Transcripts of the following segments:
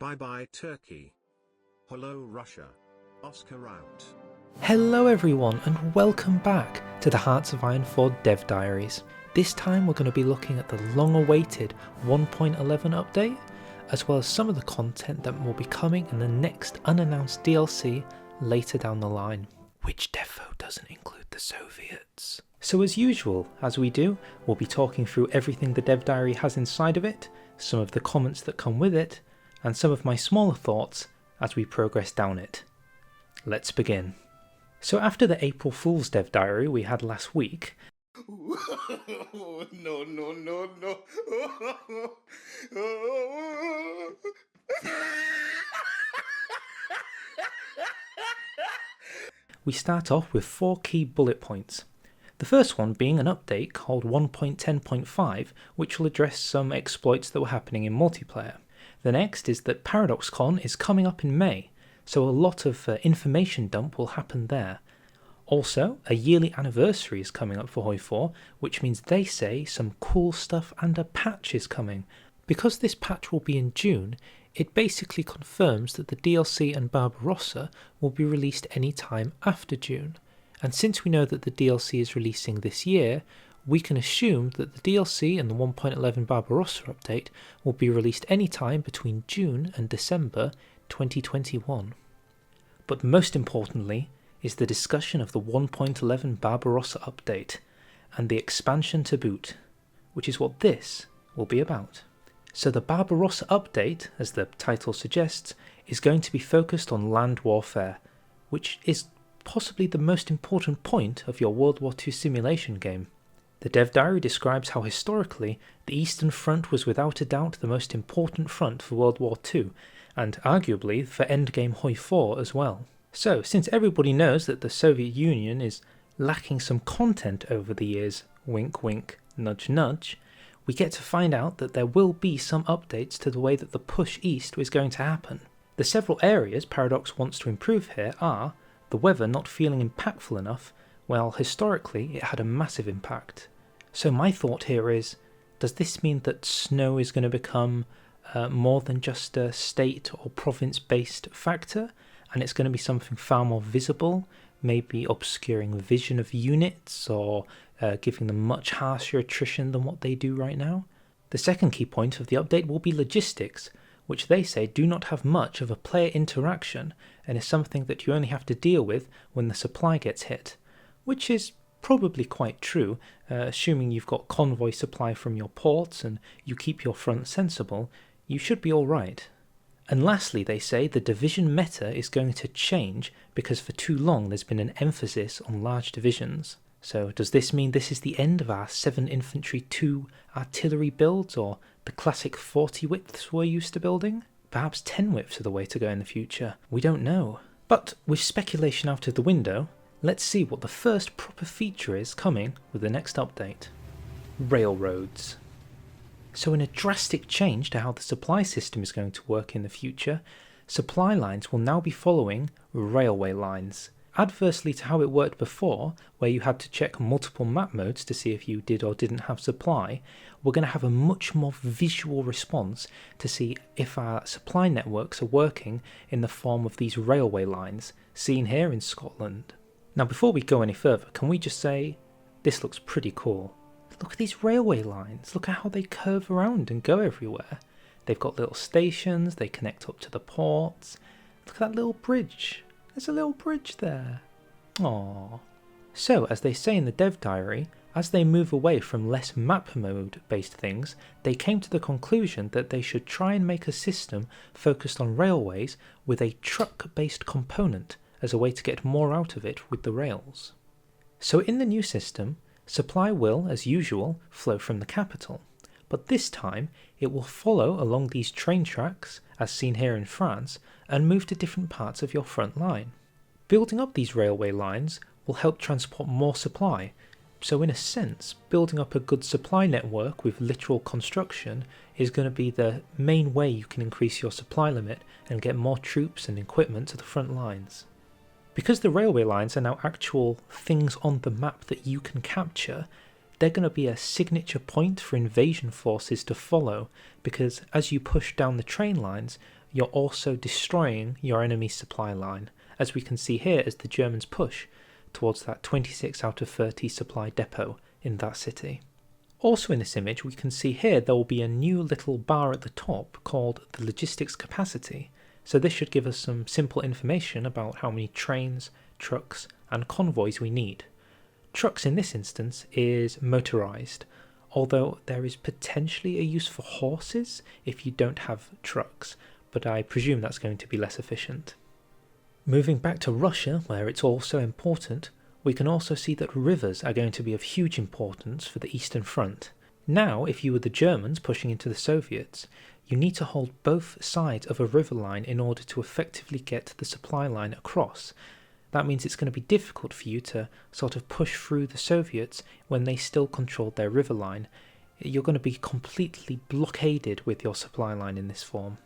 Bye-bye Turkey. Hello Russia. Oscar out. Hello everyone and welcome back to the Hearts of Iron 4 Dev Diaries. This time we're going to be looking at the long-awaited 1.11 update, as well as some of the content that will be coming in the next unannounced DLC later down the line, which defo doesn't include the Soviets. So as usual, as we do, we'll be talking through everything the Dev Diary has inside of it, some of the comments that come with it, and some of my smaller thoughts as we progress down it. Let's begin. So after the April Fool's Dev Diary we had last week, No. we start off with 4 key bullet points. The first one being an update called 1.10.5, which will address some exploits that were happening in multiplayer. The next is that ParadoxCon is coming up in May, so a lot of information dump will happen there. Also, a yearly anniversary is coming up for HOI4, which means they say some cool stuff and a patch is coming. Because this patch will be in June, it basically confirms that the DLC and Barbarossa will be released any time after June. And since we know that the DLC is releasing this year, we can assume that the DLC and the 1.11 Barbarossa update will be released any time between June and December 2021. But most importantly is the discussion of the 1.11 Barbarossa update and the expansion to boot, which is what this will be about. So the Barbarossa update, as the title suggests, is going to be focused on land warfare, which is possibly the most important point of your World War II simulation game. The Dev Diary describes how historically the Eastern Front was without a doubt the most important front for World War II, and arguably for endgame HOI4 as well. So, since everybody knows that the Soviet Union is lacking some content over the years, wink wink, nudge nudge, we get to find out that there will be some updates to the way that the push east is going to happen. The several areas Paradox wants to improve here are the weather not feeling impactful enough, while historically it had a massive impact. So my thought here is, does this mean that snow is going to become more than just a state or province based factor, and it's going to be something far more visible, maybe obscuring the vision of units or giving them much harsher attrition than what they do right now? The second key point of the update will be logistics, which they say do not have much of a player interaction and is something that you only have to deal with when the supply gets hit, which is probably quite true, assuming you've got convoy supply from your ports and you keep your front sensible, you should be alright. And lastly, they say the division meta is going to change because for too long there's been an emphasis on large divisions. So does this mean this is the end of our 7 infantry 2 artillery builds, or the classic 40 widths we're used to building? Perhaps 10 widths are the way to go in the future. We don't know. But with speculation out of the window, let's see what the first proper feature is coming with the next update. Railroads. So in a drastic change to how the supply system is going to work in the future, supply lines will now be following railway lines. Adversely to how it worked before, where you had to check multiple map modes to see if you did or didn't have supply, we're going to have a much more visual response to see if our supply networks are working in the form of these railway lines, seen here in Scotland. Now before we go any further, can we just say, this looks pretty cool. Look at these railway lines, look at how they curve around and go everywhere. They've got little stations, they connect up to the ports. Look at that little bridge, there's a little bridge there. Aww. So as they say in the Dev Diary, as they move away from less map mode based things, they came to the conclusion that they should try and make a system focused on railways with a truck based component as a way to get more out of it with the rails. So in the new system, supply will, as usual, flow from the capital, but this time it will follow along these train tracks, as seen here in France, and move to different parts of your front line. Building up these railway lines will help transport more supply, so in a sense, building up a good supply network with literal construction is going to be the main way you can increase your supply limit and get more troops and equipment to the front lines. Because the railway lines are now actual things on the map that you can capture, they're going to be a signature point for invasion forces to follow, because as you push down the train lines, you're also destroying your enemy's supply line, as we can see here as the Germans push towards that 26 out of 30 supply depot in that city. Also in this image we can see here there will be a new little bar at the top called the logistics capacity, so this should give us some simple information about how many trains, trucks and convoys we need. Trucks in this instance is motorized, although there is potentially a use for horses if you don't have trucks, but I presume that's going to be less efficient. Moving back to Russia, where it's also important, we can also see that rivers are going to be of huge importance for the Eastern Front. Now, if you were the Germans pushing into the Soviets, you need to hold both sides of a river line in order to effectively get the supply line across. That means it's going to be difficult for you to sort of push through the Soviets when they still controlled their river line. You're going to be completely blockaded with your supply line in this form.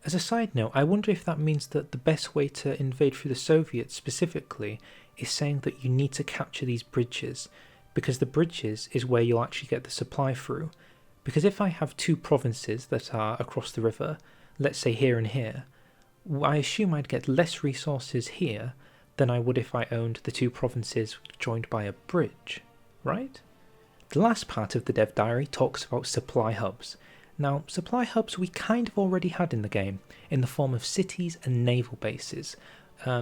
As a side note, I wonder if that means that the best way to invade through the Soviets specifically is saying that you need to capture these bridges, because the bridges is where you'll actually get the supply through. Because if I have two provinces that are across the river, let's say here and here, I assume I'd get less resources here than I would if I owned the two provinces joined by a bridge, right? The last part of the dev diary talks about supply hubs. Now, supply hubs we kind of already had in the game, in the form of cities and naval bases.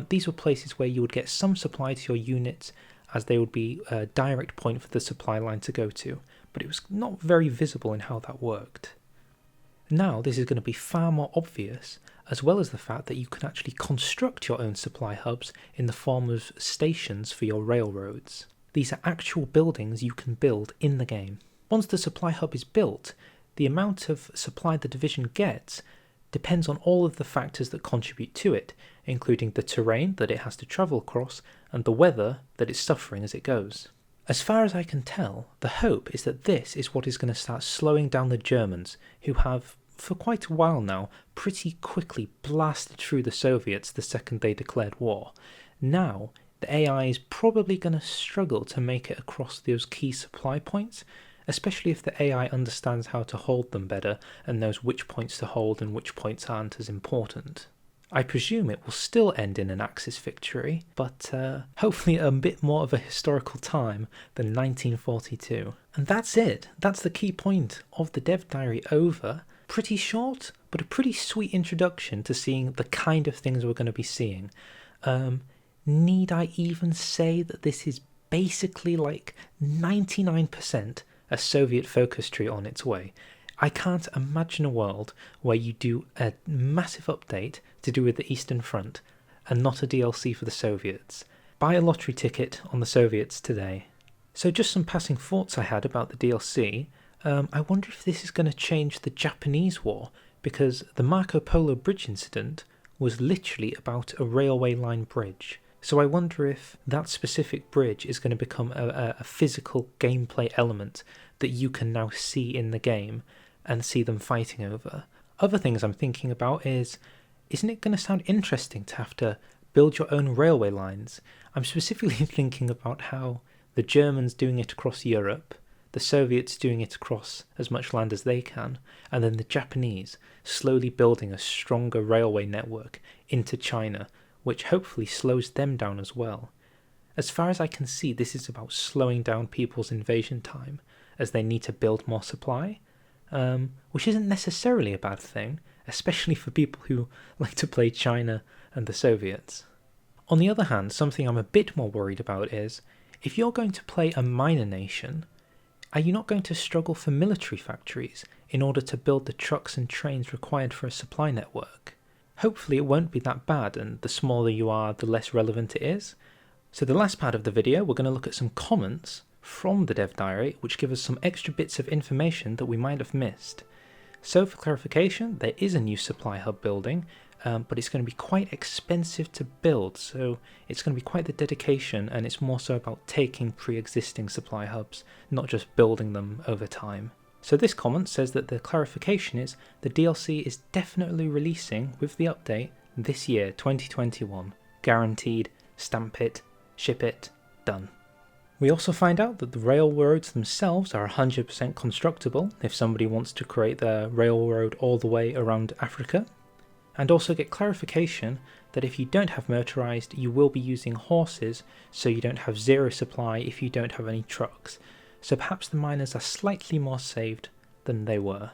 These were places where you would get some supply to your units, as they would be a direct point for the supply line to go to, but it was not very visible in how that worked. Now this is going to be far more obvious, as well as the fact that you can actually construct your own supply hubs in the form of stations for your railroads. These are actual buildings you can build in the game. Once the supply hub is built, the amount of supply the division gets depends on all of the factors that contribute to it, including the terrain that it has to travel across and the weather that it's suffering as it goes. As far as I can tell, the hope is that this is what is going to start slowing down the Germans, who have, for quite a while now, pretty quickly blasted through the Soviets the second they declared war. Now, the AI is probably going to struggle to make it across those key supply points, especially if the AI understands how to hold them better and knows which points to hold and which points aren't as important. I presume it will still end in an Axis victory, but hopefully a bit more of a historical time than 1942. And that's it. That's the key point of the dev diary over. Pretty short, but a pretty sweet introduction to seeing the kind of things we're going to be seeing. Need I even say that this is basically like 99% a Soviet focus tree on its way? I can't imagine a world where you do a massive update to do with the Eastern Front and not a DLC for the Soviets. Buy a lottery ticket on the Soviets today. So just some passing thoughts I had about the DLC. I wonder if this is going to change the Japanese war, because the Marco Polo bridge incident was literally about a railway line bridge. So I wonder if that specific bridge is going to become a physical gameplay element that you can now see in the game and see them fighting over. Other things I'm thinking about isn't it going to sound interesting to have to build your own railway lines? I'm specifically thinking about how the Germans doing it across Europe, the Soviets doing it across as much land as they can, and then the Japanese slowly building a stronger railway network into China, which hopefully slows them down as well. As far as I can see, this is about slowing down people's invasion time, as they need to build more supply, which isn't necessarily a bad thing, especially for people who like to play China and the Soviets. On the other hand, something I'm a bit more worried about is, if you're going to play a minor nation, are you not going to struggle for military factories in order to build the trucks and trains required for a supply network? Hopefully it won't be that bad, and the smaller you are, the less relevant it is. So the last part of the video, we're going to look at some comments from the dev diary, which give us some extra bits of information that we might have missed. So for clarification, there is a new supply hub building, but it's going to be quite expensive to build, so it's going to be quite the dedication, and it's more so about taking pre-existing supply hubs, not just building them over time. So this comment says that the clarification is the DLC is definitely releasing with the update this year, 2021. Guaranteed, stamp it, ship it, done. We also find out that the railroads themselves are 100% constructible if somebody wants to create their railroad all the way around Africa. and also get clarification that if you don't have motorized, you will be using horses, so you don't have zero supply if you don't have any trucks. So perhaps the miners are slightly more saved than they were.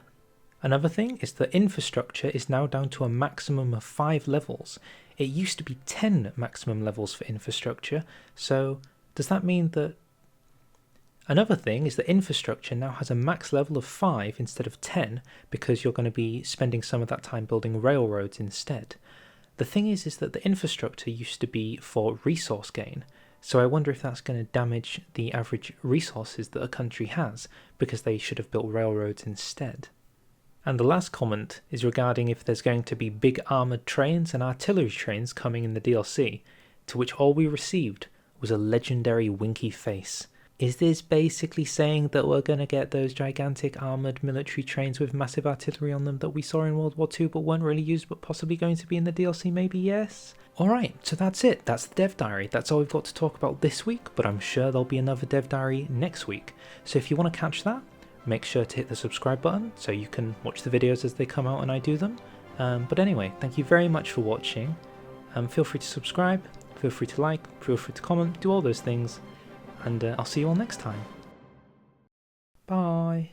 Another thing is that infrastructure is now down to a maximum of 5 levels. It used to be 10 maximum levels for infrastructure, so does that mean that... Another thing is that infrastructure now has a max level of 5 instead of 10 because you're going to be spending some of that time building railroads instead. The thing is that the infrastructure used to be for resource gain, so I wonder if that's going to damage the average resources that a country has because they should have built railroads instead. And the last comment is regarding if there's going to be big armoured trains and artillery trains coming in the DLC, to which all we received was a legendary winky face. Is this basically saying that we're going to get those gigantic armoured military trains with massive artillery on them that we saw in World War II but weren't really used but possibly going to be in the DLC? Maybe yes? Alright, so that's it. That's the dev diary. That's all we've got to talk about this week, but I'm sure there'll be another dev diary next week. So if you want to catch that, make sure to hit the subscribe button so you can watch the videos as they come out and I do them. But anyway, thank you very much for watching. Feel free to subscribe, feel free to like, feel free to comment, do all those things, and I'll see you all next time. Bye!